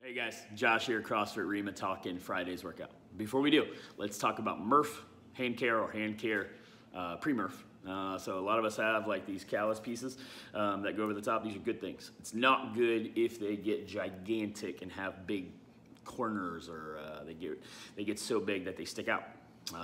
Hey guys, Josh here, CrossFit Rema, talking Friday's workout. Before we do, let's talk about Murph hand care or hand care pre-Murph. So a lot of us have like these callus pieces that go over the top. These are good things. It's not good if they get gigantic and have big corners, or they get so big that they stick out.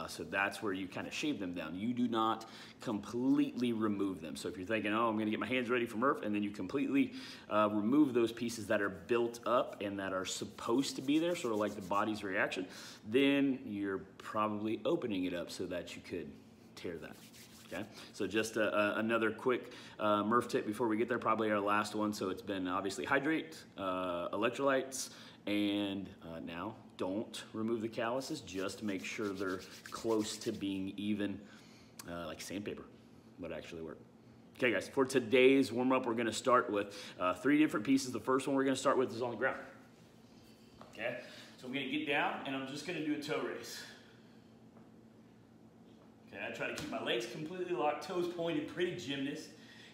So that's where you kind of shave them down. You do not completely remove them. So if you're thinking, oh, I'm gonna get my hands ready for Murph, and then you completely remove those pieces that are built up and that are supposed to be there, sort of like the body's reaction, then you're probably opening it up so that you could tear that. Okay, so just another quick Murph tip before we get there, probably our last one. So it's been obviously hydrate, electrolytes, and now don't remove the calluses, just make sure they're close to being even, like sandpaper would actually work. Okay guys, for today's warm-up, we're gonna start with 3 different pieces. The first one we're gonna start with is on the ground. Okay, so I'm gonna get down and I'm just gonna do a toe raise. Okay, I try to keep my legs completely locked, toes pointed, pretty gymnast,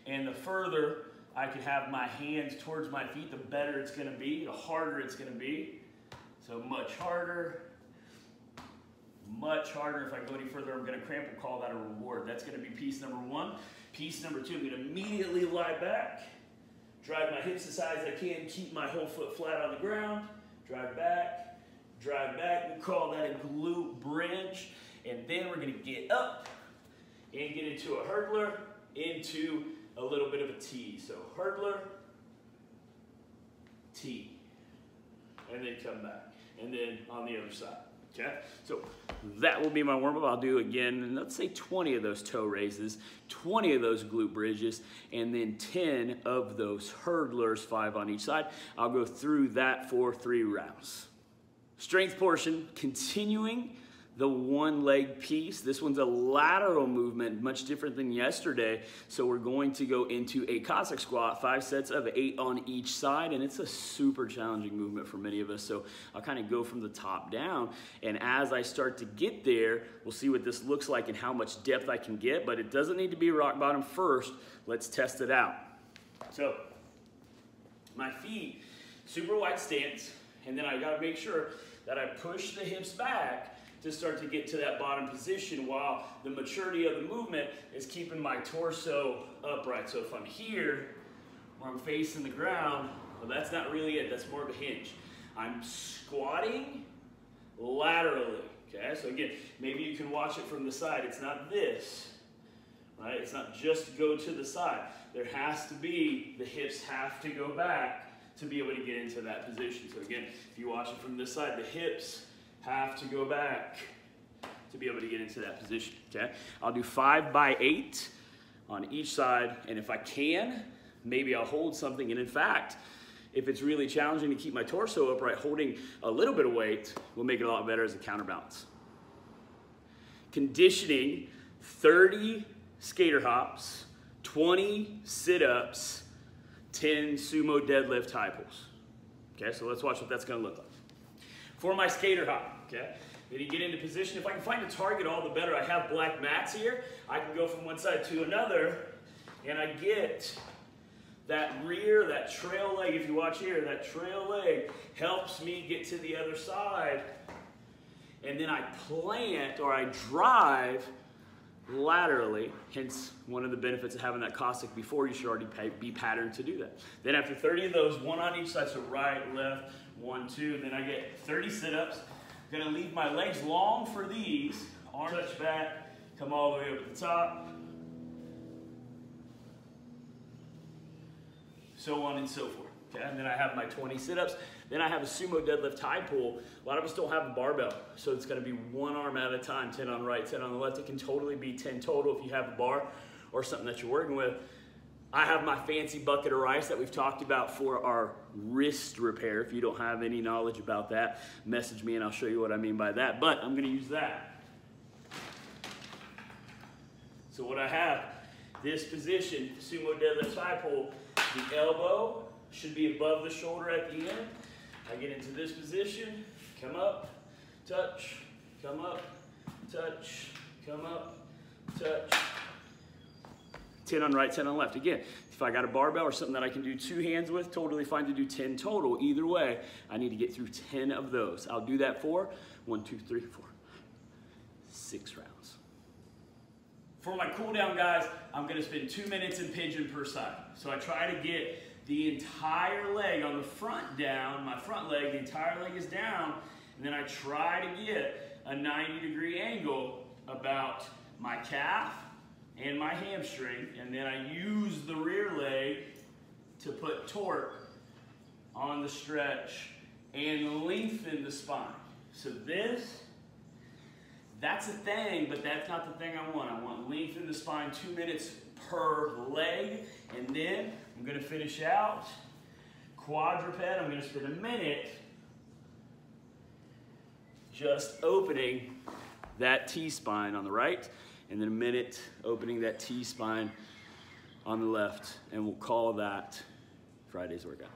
and the further I can have my hands towards my feet, the better it's gonna be, the harder it's gonna be. So much harder, much harder. If I go any further, I'm gonna cramp. We'll call that a reward. That's gonna be piece number 1. Piece number 2, I'm gonna immediately lie back, drive my hips as high as I can, keep my whole foot flat on the ground, drive back, we call that a glute bridge. And then we're gonna get up and get into a hurdler, into a little bit of a T. So hurdler, T, and then come back. And then on the other side, okay? So that will be my warm-up. I'll do again, let's say 20 of those toe raises, 20 of those glute bridges, and then 10 of those hurdlers, 5 on each side. I'll go through that for 3 rounds. Strength portion, continuing the one leg piece. This one's a lateral movement, much different than yesterday. So we're going to go into a Cossack squat, 5 sets of 8 on each side, and it's a super challenging movement for many of us. So I'll kind of go from the top down, and as I start to get there, we'll see what this looks like and how much depth I can get, but it doesn't need to be rock bottom first. Let's test it out. So my feet, super wide stance, and then I gotta make sure that I push the hips back to start to get to that bottom position, while the maturity of the movement is keeping my torso upright. So if I'm here, where I'm facing the ground, well, that's not really it, that's more of a hinge. I'm squatting laterally, okay? So again, maybe you can watch it from the side. It's not this, right? It's not just go to the side. There has to be, the hips have to go back to be able to get into that position. So again, if you watch it from this side, the hips have to go back to be able to get into that position, okay? I'll do 5 by 8 on each side, and if I can, maybe I'll hold something, and in fact, if it's really challenging to keep my torso upright, holding a little bit of weight will make it a lot better as a counterbalance. Conditioning, 30 skater hops, 20 sit-ups, 10 sumo deadlift high pulls. Okay, so let's watch what that's gonna look like. For my skater hop, okay? Then you get into position. If I can find a target, all the better. I have black mats here. I can go from one side to another, and I get that rear, that trail leg. If you watch here, that trail leg helps me get to the other side. And then I plant, or I drive laterally, hence one of the benefits of having that Cossack before. You should already be patterned to do that. Then after 30 of those, 1 on each side, so right, left, 1, 2, then I get 30 sit-ups. I'm gonna leave my legs long for these, arms touch back, come all the way up to the top, so on and so forth. Okay, and then I have my 20 sit-ups. Then I have a sumo deadlift high pull. A lot of us don't have a barbell, so it's gonna be 1 arm at a time, 10 on the right, 10 on the left. It can totally be 10 total if you have a bar or something that you're working with. I have my fancy bucket of rice that we've talked about for our wrist repair. If you don't have any knowledge about that, message me and I'll show you what I mean by that, but I'm gonna use that. So what I have, this position, sumo deadlift high pull, the elbow should be above the shoulder at the end. I get into this position, come up, touch, come up, touch, come up, touch. 10 on the right, 10 on the left. Again, if I got a barbell or something that I can do 2 hands with, totally fine to do 10 total. Either way, I need to get through 10 of those. I'll do that for 1, 2, 3, 4, 6 rounds. For my cool down, guys, I'm gonna spend 2 minutes in pigeon per side. So I try to get the entire leg on the front down, my front leg, the entire leg is down, and then I try to get a 90-degree angle about my calf and my hamstring, and then I use the rear leg to put torque on the stretch and lengthen the spine. So that's a thing, but that's not the thing I want. I want lengthen the spine 2 minutes per leg, and then I'm gonna finish out quadruped. I'm gonna spend a minute just opening that T-spine on the right, and then a minute opening that T-spine on the left, and we'll call that Friday's workout.